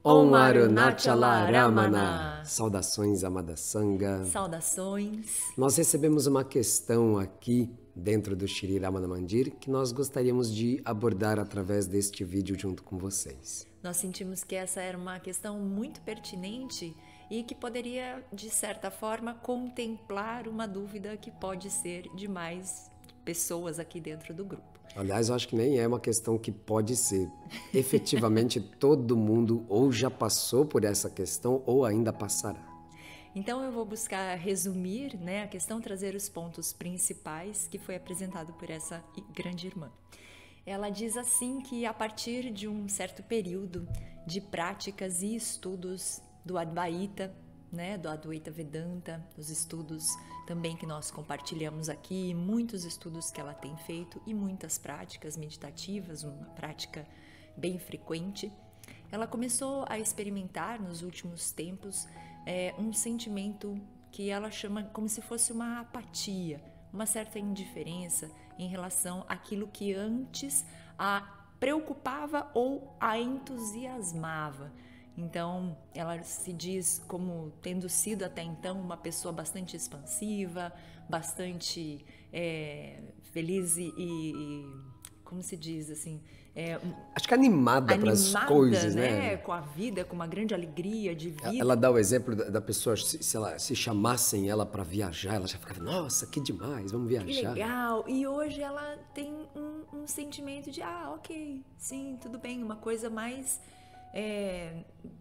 Om Arunachala Ramana. Saudações, amada Sangha. Saudações. Nós recebemos uma questão aqui dentro do Shri Ramana Mandir que nós gostaríamos de abordar através deste vídeo junto com vocês. Nós sentimos que essa era uma questão muito pertinente e que poderia, de certa forma, contemplar uma dúvida que pode ser de mais pessoas aqui dentro do grupo. Aliás, eu acho que nem é uma questão que pode ser. Efetivamente, todo mundo ou já passou por essa questão ou ainda passará. Então eu vou buscar resumir, a questão, trazer os pontos principais que foi apresentado por essa grande irmã. Ela diz assim que a partir de um certo período de práticas e estudos do Advaita, do Advaita Vedanta, os estudos também que nós compartilhamos aqui, muitos estudos que ela tem feito e muitas práticas meditativas, uma prática bem frequente, ela começou a experimentar nos últimos tempos um sentimento que ela chama como se fosse uma apatia, uma certa indiferença em relação àquilo que antes a preocupava ou a entusiasmava. Então, ela se diz como tendo sido até então uma pessoa bastante expansiva, bastante feliz e como se diz assim? Acho que animada para as coisas, né? Com a vida, com uma grande alegria de vida. Ela dá o exemplo da pessoa, se chamassem ela para viajar, ela já ficava, nossa, que demais, vamos viajar. Que legal! E hoje ela tem um sentimento de, ok, sim, tudo bem, uma coisa mais...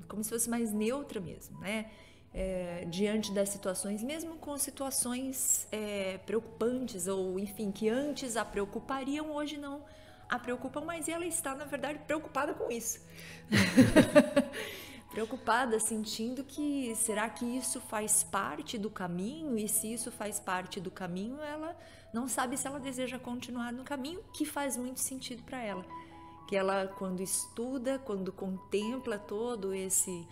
como se fosse mais neutra mesmo, diante das situações, mesmo com situações preocupantes ou enfim, que antes a preocupariam, hoje não a preocupam mais, e ela está, na verdade, preocupada com isso. Preocupada, sentindo que será que isso faz parte do caminho, e se isso faz parte do caminho, ela não sabe se ela deseja continuar no caminho, que faz muito sentido para ela. Que ela, quando estuda, quando contempla todo esse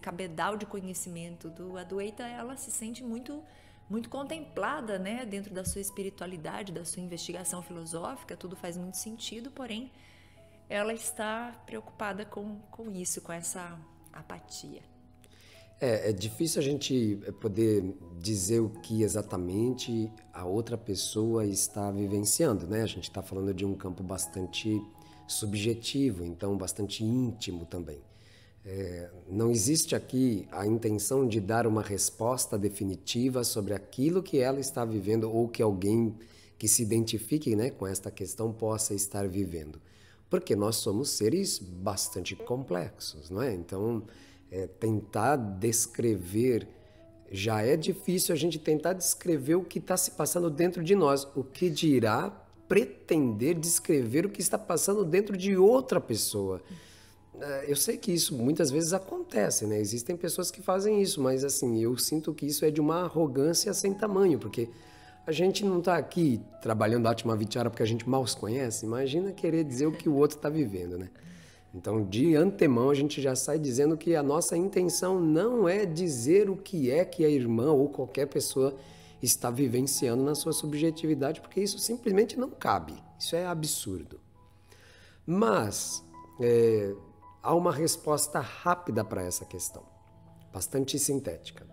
cabedal de conhecimento do Advaita, ela se sente muito, muito contemplada, dentro da sua espiritualidade, da sua investigação filosófica, tudo faz muito sentido, porém, ela está preocupada com isso, com essa apatia. É difícil a gente poder dizer o que exatamente a outra pessoa está vivenciando, A gente está falando de um campo bastante subjetivo, então bastante íntimo também. Não existe aqui a intenção de dar uma resposta definitiva sobre aquilo que ela está vivendo ou que alguém que se identifique com esta questão possa estar vivendo. Porque nós somos seres bastante complexos, não é? Então, tentar descrever, já é difícil a gente tentar descrever o que está se passando dentro de nós, o que dirá pretender descrever o que está passando dentro de outra pessoa. Eu sei que isso muitas vezes acontece, Existem pessoas que fazem isso, mas assim, eu sinto que isso é de uma arrogância sem tamanho, porque a gente não está aqui trabalhando Atma Vichara porque a gente mal se conhece. Imagina querer dizer o que o outro está vivendo, Então, de antemão, a gente já sai dizendo que a nossa intenção não é dizer o que é que a irmã ou qualquer pessoa está vivenciando na sua subjetividade, porque isso simplesmente não cabe. Isso é absurdo. Mas há uma resposta rápida para essa questão, bastante sintética.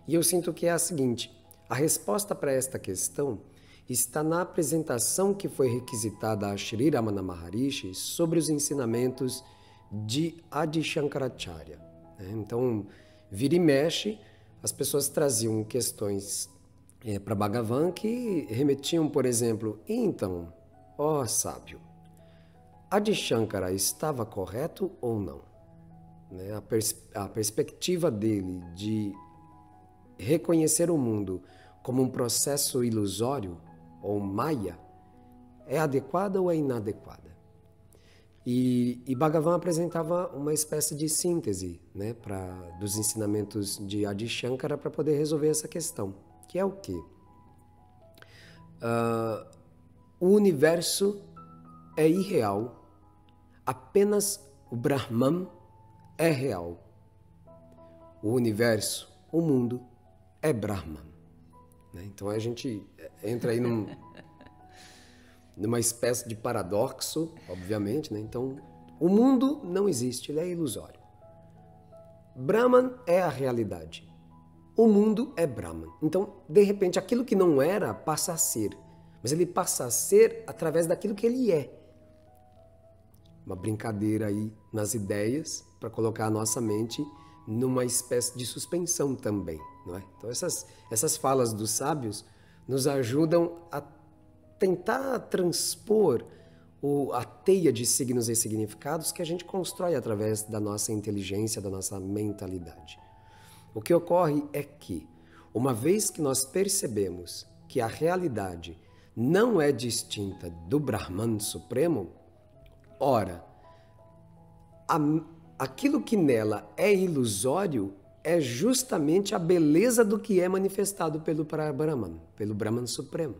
E eu sinto que é a seguinte: a resposta para esta questão está na apresentação que foi requisitada a Shri Ramana Maharishi sobre os ensinamentos de Adi Shankaracharya. Então, vira e mexe, as pessoas traziam questões para Bhagavan que remetiam, por exemplo, então, ó sábio, Adi Shankara estava correto ou não? A perspectiva dele de reconhecer o mundo como um processo ilusório ou maya é adequada ou é inadequada? E Bhagavan apresentava uma espécie de síntese dos ensinamentos de Adi Shankara para poder resolver essa questão, que é o quê? O universo é irreal, apenas o Brahman é real. O universo, o mundo, é Brahman. Então a gente entra aí numa espécie de paradoxo, obviamente. Então O mundo não existe, ele é ilusório. Brahman é a realidade. O mundo é Brahman. Então, de repente, aquilo que não era passa a ser. Mas ele passa a ser através daquilo que ele é. Uma brincadeira aí nas ideias para colocar a nossa mente numa espécie de suspensão também, não é? Então essas falas dos sábios nos ajudam a tentar transpor a teia de signos e significados que a gente constrói através da nossa inteligência, da nossa mentalidade. O que ocorre é que, uma vez que nós percebemos que a realidade não é distinta do Brahman Supremo, ora, aquilo que nela é ilusório é justamente a beleza do que é manifestado pelo Brahman, pelo Brahman Supremo.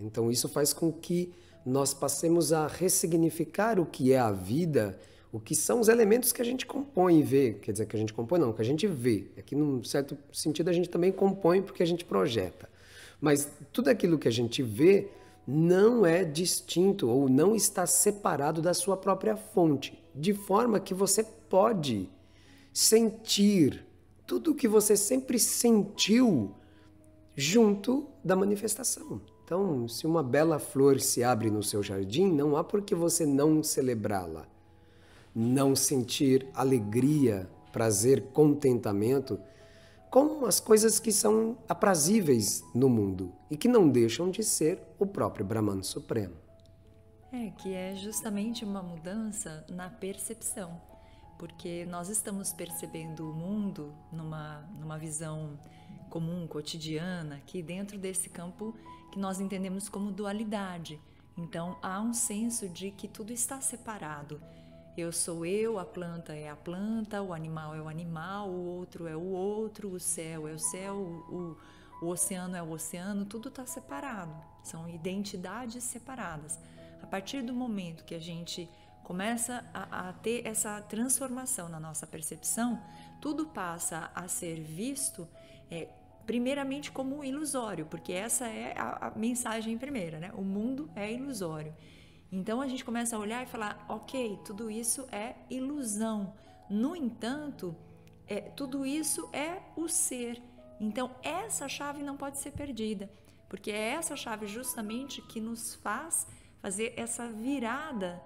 Então isso faz com que nós passemos a ressignificar o que é a vida, o que são os elementos que a gente compõe e vê. Quer dizer, que a gente compõe não, que a gente vê. Aqui, num certo sentido, a gente também compõe porque a gente projeta. Mas tudo aquilo que a gente vê não é distinto ou não está separado da sua própria fonte, de forma que você pode sentir tudo o que você sempre sentiu junto da manifestação. Então, se uma bela flor se abre no seu jardim, não há por que você não celebrá-la, não sentir alegria, prazer, contentamento com as coisas que são aprazíveis no mundo e que não deixam de ser o próprio Brahman Supremo. Que é justamente uma mudança na percepção, porque nós estamos percebendo o mundo numa visão comum, cotidiana, aqui dentro desse campo que nós entendemos como dualidade. Então há um senso de que tudo está separado. Eu sou eu, a planta é a planta, o animal é o animal, o outro é o outro, o céu é o céu, o oceano é o oceano, tudo está separado. São identidades separadas. A partir do momento que a gente começa a ter essa transformação na nossa percepção, tudo passa a ser visto primeiramente como ilusório, porque essa é a mensagem primeira, né? O mundo é ilusório. Então a gente começa a olhar e falar, ok, tudo isso é ilusão. No entanto, tudo isso é o ser. Então essa chave não pode ser perdida, porque é essa chave justamente que nos faz fazer essa virada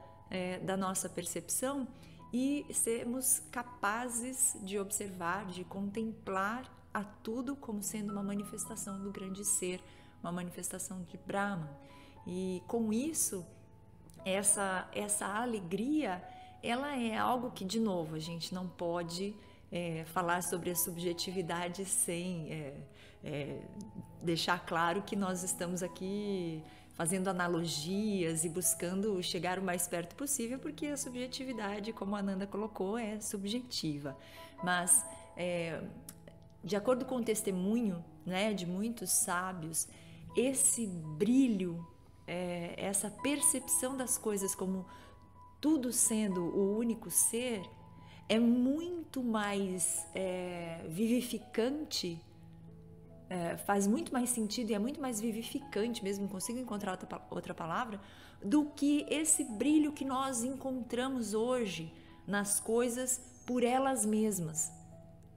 da nossa percepção e sermos capazes de observar, de contemplar a tudo como sendo uma manifestação do grande ser, uma manifestação de Brahman. E com isso, essa alegria, ela é algo que, de novo, a gente não pode falar sobre a subjetividade sem deixar claro que nós estamos aqui fazendo analogias e buscando chegar o mais perto possível, porque a subjetividade, como a Ananda colocou, é subjetiva. Mas, de acordo com o testemunho, né, de muitos sábios, esse brilho, essa percepção das coisas como tudo sendo o único ser, é muito mais vivificante, faz muito mais sentido e é muito mais vivificante, mesmo não consigo encontrar outra palavra, do que esse brilho que nós encontramos hoje nas coisas por elas mesmas.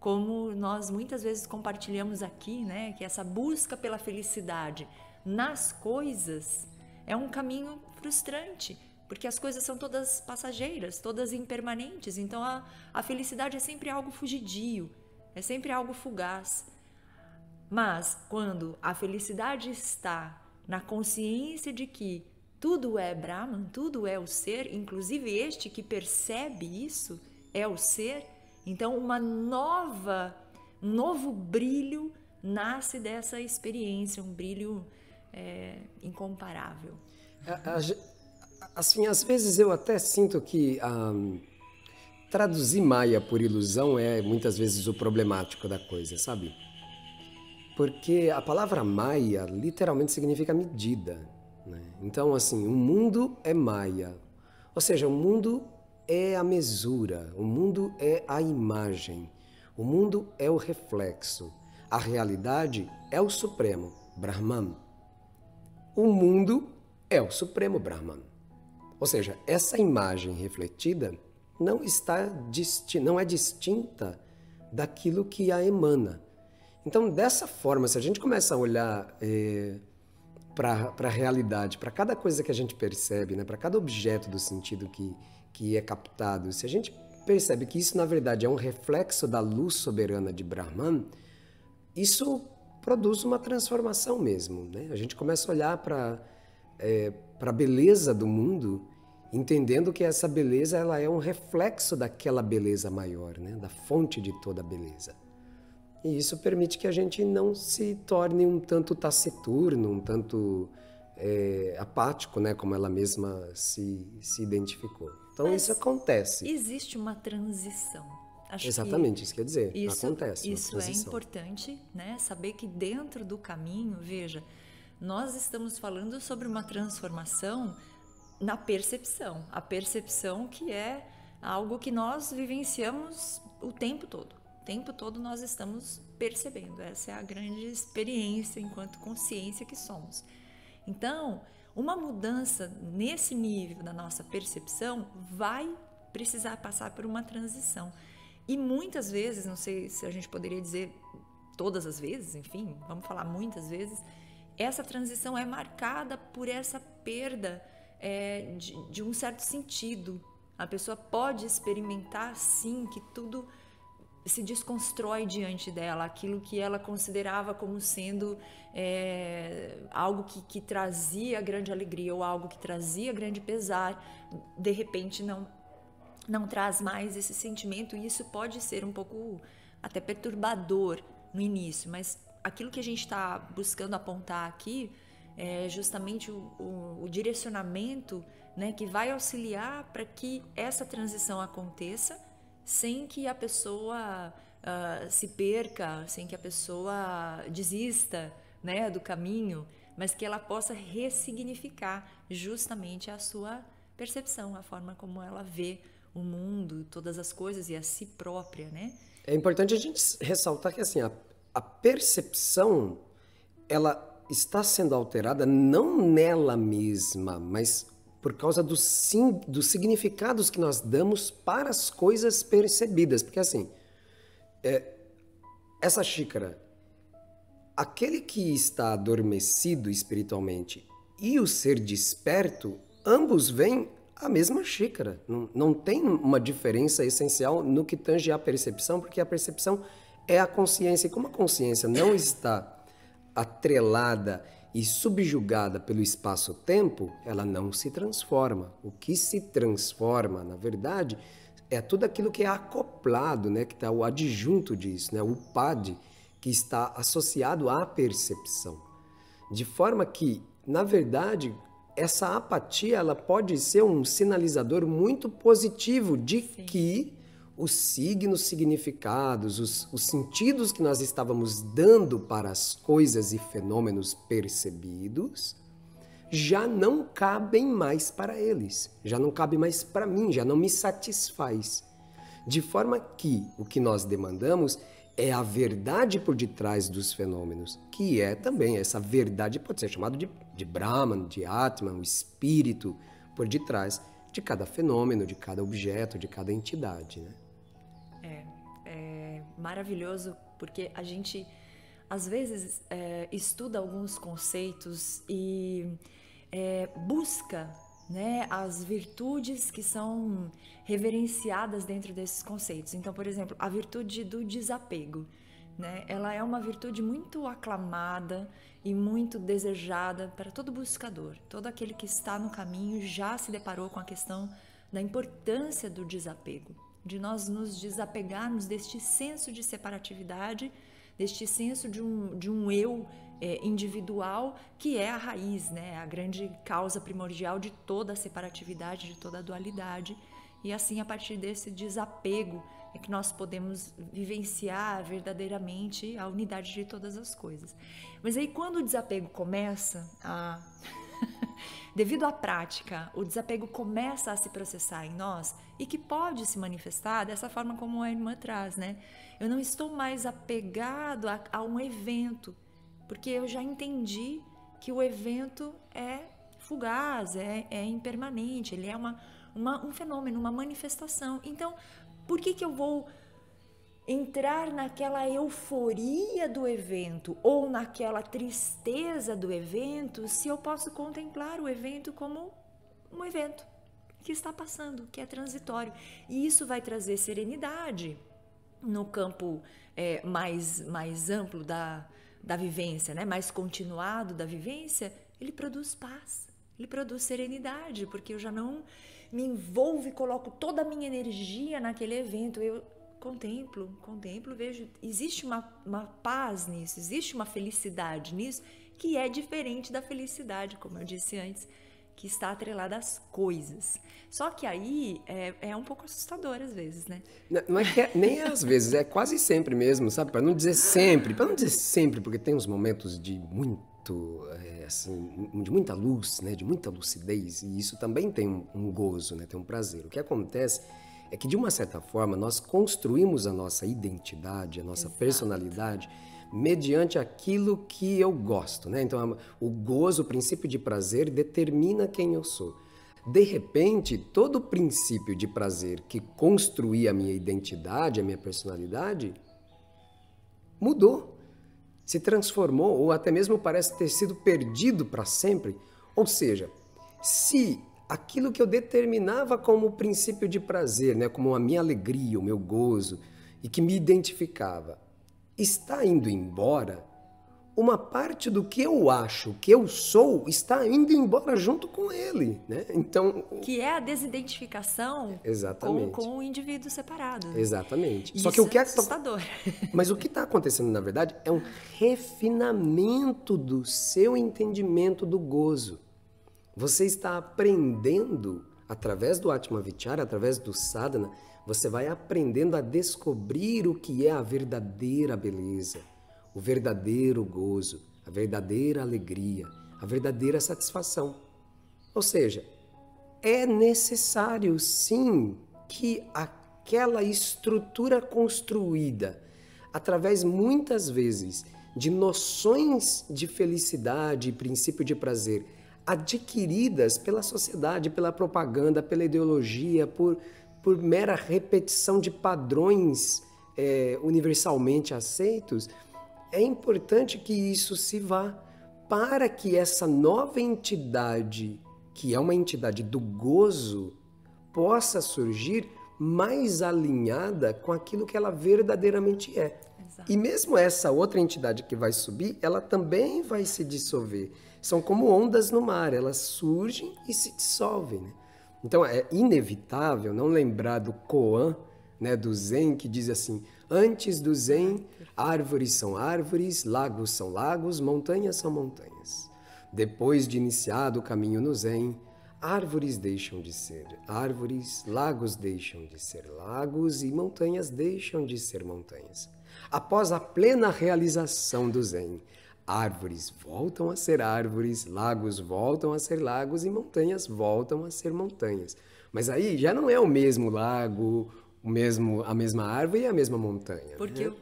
Como nós muitas vezes compartilhamos aqui, né, que essa busca pela felicidade nas coisas é um caminho frustrante, porque as coisas são todas passageiras, todas impermanentes, então a felicidade é sempre algo fugidio, é sempre algo fugaz. Mas quando a felicidade está na consciência de que tudo é Brahman, tudo é o ser, inclusive este que percebe isso é o ser, então um novo brilho nasce dessa experiência, um brilho incomparável. Assim, às vezes eu até sinto que traduzir Maya por ilusão é muitas vezes o problemático da coisa, sabe? Porque a palavra Maya literalmente significa medida, né? Então, assim, o mundo é Maya, ou seja, o mundo é a mesura, o mundo é a imagem, o mundo é o reflexo, a realidade é o Supremo, Brahman. O mundo é o Supremo Brahman. Ou seja, essa imagem refletida não é distinta daquilo que a emana. Então, dessa forma, se a gente começa a olhar para a realidade, para cada coisa que a gente percebe, né, para cada objeto do sentido que é captado, se a gente percebe que isso, na verdade, é um reflexo da luz soberana de Brahman, isso produz uma transformação mesmo, né? A gente começa a olhar para a beleza do mundo, entendendo que essa beleza ela é um reflexo daquela beleza maior, né? Da fonte de toda a beleza. E isso permite que a gente não se torne um tanto taciturno, um tanto apático, né? Como ela mesma se identificou. Então, mas isso acontece. Existe uma transição. Acho exatamente, isso quer dizer, acontece. Isso é importante, né? Saber que dentro do caminho, veja, nós estamos falando sobre uma transformação na percepção. A percepção que é algo que nós vivenciamos o tempo todo. O tempo todo nós estamos percebendo. Essa é a grande experiência enquanto consciência que somos. Então, uma mudança nesse nível da nossa percepção vai precisar passar por uma transição. E muitas vezes, não sei se a gente poderia dizer todas as vezes, enfim, vamos falar muitas vezes, essa transição é marcada por essa perda de um certo sentido. A pessoa pode experimentar, sim, que tudo se desconstrói diante dela, aquilo que ela considerava como sendo algo que trazia grande alegria ou algo que trazia grande pesar, de repente não traz mais esse sentimento, e isso pode ser um pouco até perturbador no início, mas aquilo que a gente está buscando apontar aqui é justamente o direcionamento, né, que vai auxiliar para que essa transição aconteça sem que a pessoa se perca, sem que a pessoa desista, né, do caminho, mas que ela possa ressignificar justamente a sua percepção, a forma como ela vê o mundo, todas as coisas e a si própria, né? É importante a gente ressaltar que assim, a percepção, ela está sendo alterada não nela mesma, mas por causa dos significados que nós damos para as coisas percebidas. Porque assim, essa xícara, aquele que está adormecido espiritualmente e o ser desperto, ambos veem a mesma xícara. Não tem uma diferença essencial no que tange à percepção, porque a percepção é a consciência. E como a consciência não está atrelada e subjugada pelo espaço-tempo, ela não se transforma. O que se transforma, na verdade, é tudo aquilo que é acoplado, né? Que está o adjunto disso, né? O pad, que está associado à percepção. De forma que, na verdade, essa apatia ela pode ser um sinalizador muito positivo de Sim. que os signos significados, os sentidos que nós estávamos dando para as coisas e fenômenos percebidos, já não cabem mais para eles, já não cabe mais para mim, já não me satisfaz. De forma que o que nós demandamos é a verdade por detrás dos fenômenos, que é também essa verdade, pode ser chamado de Brahman, de Atman, o espírito por detrás de cada fenômeno, de cada objeto, de cada entidade, né? É maravilhoso, porque a gente às vezes estuda alguns conceitos e busca, né, as virtudes que são reverenciadas dentro desses conceitos. Então, por exemplo, a virtude do desapego, né? Ela é uma virtude muito aclamada e muito desejada para todo buscador. Todo aquele que está no caminho já se deparou com a questão da importância do desapego, de nós nos desapegarmos deste senso de separatividade, deste senso de um eu individual, que é a raiz, né? A grande causa primordial de toda a separatividade, de toda a dualidade. E assim, a partir desse desapego, é que nós podemos vivenciar verdadeiramente a unidade de todas as coisas. Mas aí, quando o desapego começa a... Devido à prática, o desapego começa a se processar em nós e que pode se manifestar dessa forma como a irmã traz, né? Eu não estou mais apegado a um evento, porque eu já entendi que o evento é fugaz, é impermanente, ele é um fenômeno, uma manifestação. Então, por que eu vou entrar naquela euforia do evento ou naquela tristeza do evento se eu posso contemplar o evento como um evento que está passando, que é transitório? E isso vai trazer serenidade no campo mais amplo da vivência, né? Mais continuado da vivência. Ele produz paz, ele produz serenidade, porque eu já não me envolvo e coloco toda a minha energia naquele evento. Eu contemplo, vejo, existe uma paz nisso, existe uma felicidade nisso, que é diferente da felicidade, como eu disse antes, que está atrelada às coisas. Só que aí é um pouco assustador às vezes, né? Não é que nem às vezes, é quase sempre mesmo, sabe? Para não dizer sempre, porque tem uns momentos de de muita luz, né? De muita lucidez, e isso também tem um gozo, né? Tem um prazer. O que acontece é que, de uma certa forma, nós construímos a nossa identidade, a nossa personalidade, mediante aquilo que eu gosto, né? Então, o gozo, o princípio de prazer, determina quem eu sou. De repente, todo o princípio de prazer que construía a minha identidade, a minha personalidade, mudou, se transformou, ou até mesmo parece ter sido perdido para sempre. Ou seja, se aquilo que eu determinava como princípio de prazer, né, como a minha alegria, o meu gozo, e que me identificava, está indo embora, uma parte do que eu acho que eu sou está indo embora junto com ele, né? Então, que é a desidentificação com o indivíduo separado. Né? Exatamente. Só que o que é assustador. Mas o que está acontecendo, na verdade, é um refinamento do seu entendimento do gozo. Você está aprendendo, através do Atmavichara, através do sadhana, você vai aprendendo a descobrir o que é a verdadeira beleza, o verdadeiro gozo, a verdadeira alegria, a verdadeira satisfação. Ou seja, é necessário sim que aquela estrutura construída, através muitas vezes de noções de felicidade e princípio de prazer, adquiridas pela sociedade, pela propaganda, pela ideologia, por mera repetição de padrões universalmente aceitos, é importante que isso se vá para que essa nova entidade, que é uma entidade do gozo, possa surgir mais alinhada com aquilo que ela verdadeiramente é. Exato. E mesmo essa outra entidade que vai subir, ela também vai se dissolver. São como ondas no mar, elas surgem e se dissolvem. Né? Então é inevitável não lembrar do koan, né, do Zen, que diz assim: antes do Zen, árvores são árvores, lagos são lagos, montanhas são montanhas. Depois de iniciado o caminho no Zen, árvores deixam de ser árvores, lagos deixam de ser lagos e montanhas deixam de ser montanhas. Após a plena realização do Zen, árvores voltam a ser árvores, lagos voltam a ser lagos e montanhas voltam a ser montanhas. Mas aí já não é o mesmo lago, a mesma árvore e a mesma montanha. Porque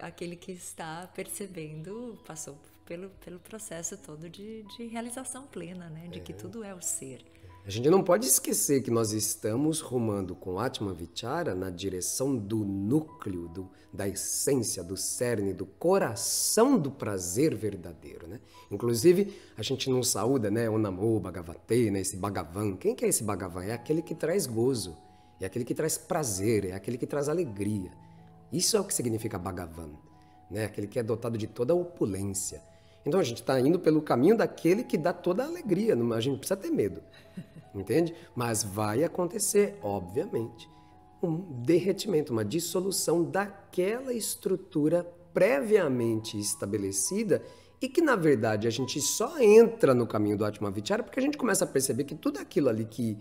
aquele que está percebendo passou pelo processo todo de realização plena, né? De que tudo é o ser. A gente não pode esquecer que nós estamos rumando com Atmavichara na direção do núcleo, da essência, do cerne, do coração do prazer verdadeiro, né? Inclusive, a gente não saúda, né, o Namo Bhagavate, né, esse Bhagavan. Quem que é esse Bhagavan? É aquele que traz gozo, é aquele que traz prazer, é aquele que traz alegria. Isso é o que significa Bhagavan, né? Aquele que é dotado de toda a opulência. Então a gente está indo pelo caminho daquele que dá toda a alegria, a gente não precisa ter medo, entende? Mas vai acontecer, obviamente, um derretimento, uma dissolução daquela estrutura previamente estabelecida e que, na verdade, a gente só entra no caminho do Atmavichara porque a gente começa a perceber que tudo aquilo ali que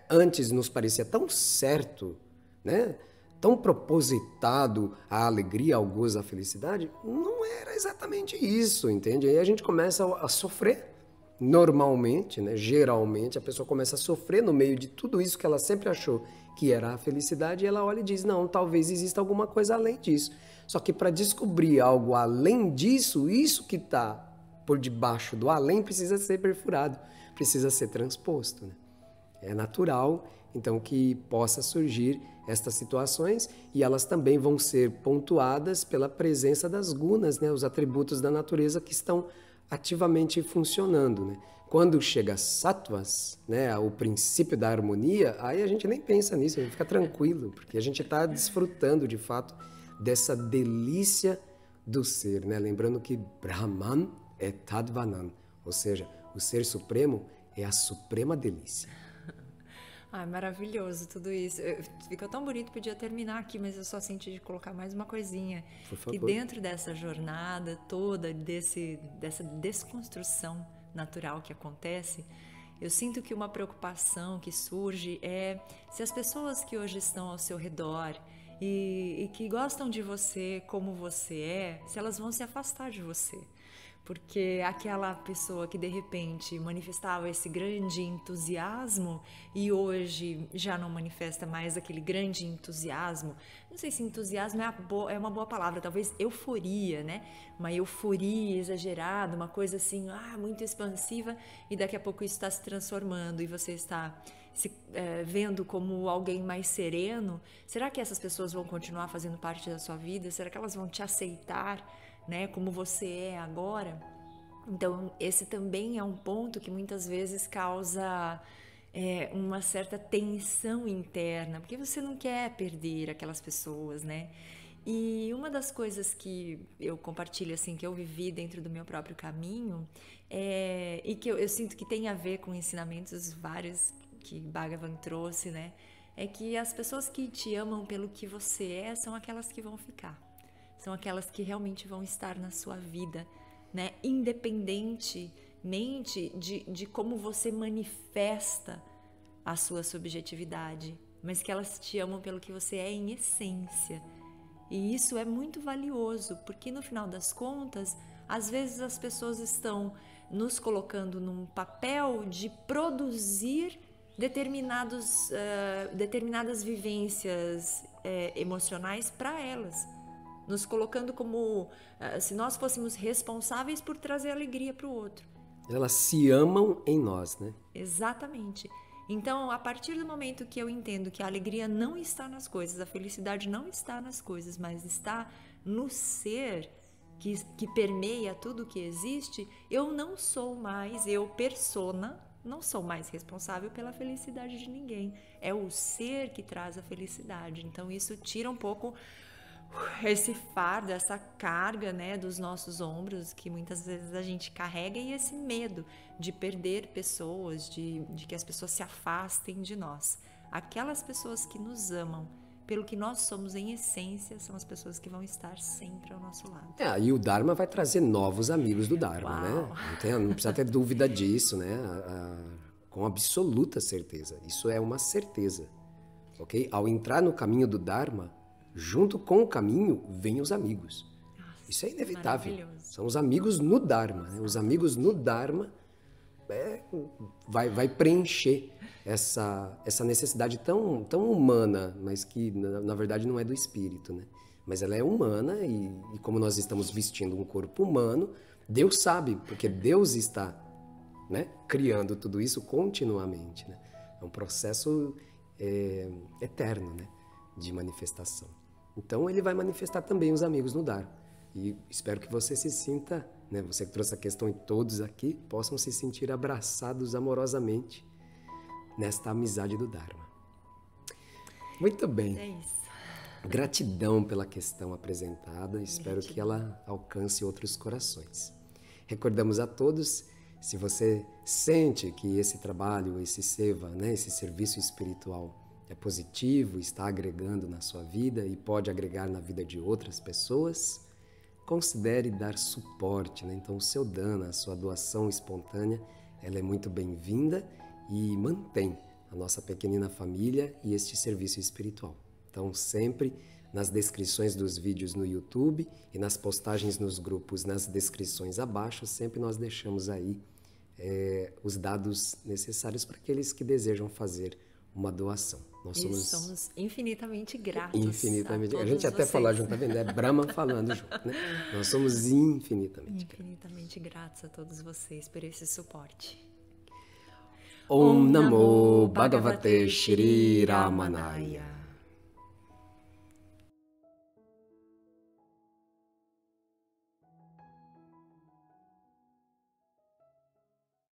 antes nos parecia tão certo, né? Tão propositado à alegria, ao gozo, à felicidade, não era exatamente isso, entende? Aí a gente começa a sofrer normalmente, né? Geralmente, a pessoa começa a sofrer no meio de tudo isso que ela sempre achou que era a felicidade, e ela olha e diz, não, talvez exista alguma coisa além disso. Só que para descobrir algo além disso, isso que está por debaixo do além precisa ser perfurado. precisa ser transposto, né? É natural, então, que possa surgir estas situações e elas também vão ser pontuadas pela presença das gunas, né? Os atributos da natureza que estão ativamente funcionando, né? Quando chega sattvas, né, o princípio da harmonia, aí a gente nem pensa nisso, a gente fica tranquilo, porque a gente está desfrutando de fato dessa delícia do ser, né? Lembrando que Brahman é Tadvanan, ou seja, o ser supremo é a suprema delícia. Ai, maravilhoso tudo isso. Ficou tão bonito, podia terminar aqui, mas eu só senti de colocar mais uma coisinha. Por favor. Que dentro dessa jornada toda, dessa desconstrução natural que acontece, eu sinto que uma preocupação que surge é se as pessoas que hoje estão ao seu redor e que gostam de você como você é, se elas vão se afastar de você. Porque aquela pessoa que de repente manifestava esse grande entusiasmo e hoje já não manifesta mais aquele grande entusiasmo, não sei se entusiasmo é uma boa palavra, talvez euforia, né? Uma euforia exagerada, uma coisa assim, muito expansiva, e daqui a pouco isso está se transformando e você está se vendo como alguém mais sereno. Será que essas pessoas vão continuar fazendo parte da sua vida? Será que elas vão te aceitar, né, como você é agora? Então, esse também é um ponto que muitas vezes causa uma certa tensão interna, porque você não quer perder aquelas pessoas, né? E uma das coisas que eu compartilho, assim, que eu vivi dentro do meu próprio caminho, e que eu sinto que tem a ver com ensinamentos vários que Bhagavan trouxe, né? É que as pessoas que te amam pelo que você é são aquelas que vão ficar. São aquelas que realmente vão estar na sua vida, né? Independentemente de como você manifesta a sua subjetividade, mas que elas te amam pelo que você é em essência. E isso é muito valioso, porque no final das contas, às vezes as pessoas estão nos colocando num papel de produzir determinadas vivências emocionais para elas, nos colocando como se nós fôssemos responsáveis por trazer alegria para o outro. Elas se amam em nós, né? Exatamente. Então, a partir do momento que eu entendo que a alegria não está nas coisas, a felicidade não está nas coisas, mas está no ser que permeia tudo que existe, eu não sou mais, persona, não sou mais responsável pela felicidade de ninguém. É o ser que traz a felicidade. Então, isso tira um pouco esse fardo, essa carga, né, dos nossos ombros que muitas vezes a gente carrega, e esse medo de perder pessoas, de que as pessoas se afastem de nós. Aquelas pessoas que nos amam pelo que nós somos em essência são as pessoas que vão estar sempre ao nosso lado. E o Dharma vai trazer novos amigos do Dharma, né? Não precisa ter dúvida disso, né? Com absoluta certeza. Isso é uma certeza, ok? Ao entrar no caminho do Dharma, junto com o caminho, vêm os amigos. Nossa, isso é inevitável. São os amigos no Dharma, né? Os amigos no Dharma vai preencher essa necessidade tão humana, mas que na verdade não é do espírito, né? Mas ela é humana e como nós estamos vestindo um corpo humano, Deus sabe, porque Deus está, né, criando tudo isso continuamente, né? É um processo eterno, né, de manifestação. Então ele vai manifestar também os amigos no Dharma. E espero que você se sinta, né, você que trouxe a questão e todos aqui possam se sentir abraçados amorosamente nesta amizade do Dharma. Muito bem. É isso. Gratidão pela questão apresentada. Espero que ela alcance outros corações. Recordamos a todos, se você sente que esse trabalho, esse seva, né, esse serviço espiritual é positivo, está agregando na sua vida e pode agregar na vida de outras pessoas, considere dar suporte, né? Então, o seu dana, a sua doação espontânea, ela é muito bem-vinda e mantém a nossa pequenina família e este serviço espiritual. Então, sempre nas descrições dos vídeos no YouTube e nas postagens nos grupos, nas descrições abaixo, sempre nós deixamos aí os dados necessários para aqueles que desejam fazer uma doação. Nós somos infinitamente gratos. Infinitamente. A gente até falar junto, tá vendo? É Brahma falando junto, né? Nós somos infinitamente gratos a todos vocês por esse suporte. Om Namo Bhagavate Shri Ramanaya.